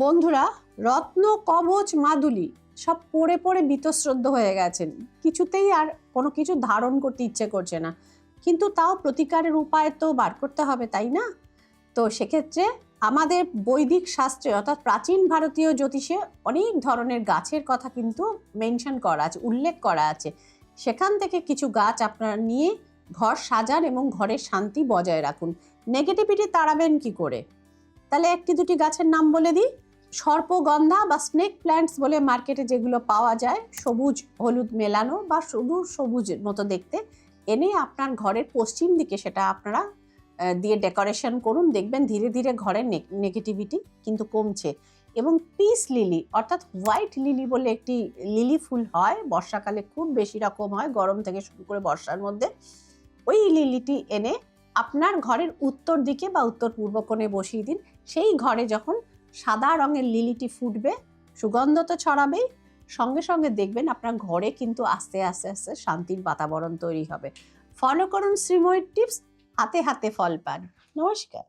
বন্ধুরা, রত্ন কবচ মাদুলি সব পড়ে পড়ে বীতশ্রদ্ধ হয়ে গেছেন। কিছুতেই আর কোনো কিছু ধারণ করতে ইচ্ছে করছে না, কিন্তু তাও প্রতিকারের উপায় তো বার করতে হবে, তাই না? তো সেক্ষেত্রে আমাদের বৈদিক শাস্ত্রে অর্থাৎ প্রাচীন ভারতীয় জ্যোতিষে অনেক ধরনের গাছের কথা কিন্তু মেনশন করা আছে, উল্লেখ করা আছে। সেখান থেকে কিছু গাছ আপনারা নিয়ে ঘর সাজান এবং ঘরের শান্তি বজায় রাখুন। নেগেটিভিটি তাড়াবেন কি করে? তাহলে একটি দুটি গাছের নাম বলে দিই। সর্পগন্ধা বা স্নেক প্ল্যান্টস বলে মার্কেটে যেগুলো পাওয়া যায়, সবুজ হলুদ মেলানো বা শুধু সবুজের মতো দেখতে, এনে আপনার ঘরের পশ্চিম দিকে সেটা আপনারা দিয়ে ডেকোরেশন করুন। দেখবেন ধীরে ধীরে ঘরের নেগেটিভিটি কিন্তু কমছে। এবং পিস লিলি অর্থাৎ হোয়াইট লিলি বলে একটি লিলি ফুল হয়, বর্ষাকালে খুব বেশি রকম হয়, গরম থেকে শুরু করে বর্ষার মধ্যে। ওই লিলিটি এনে আপনার ঘরের উত্তর দিকে বা উত্তর পূর্ব কোণে বসিয়ে দিন। সেই ঘরে যখন সাদা রঙের লিলিটি ফুটবে, সুগন্ধ তো ছড়াবেই, সঙ্গে সঙ্গে দেখবেন আপনার ঘরে কিন্তু আস্তে আস্তে আস্তে শান্তির বাতাবরণ তৈরি হবে। ফলো করুন শ্রীময়ীর টিপস, হাতে হাতে ফল পান। নমস্কার।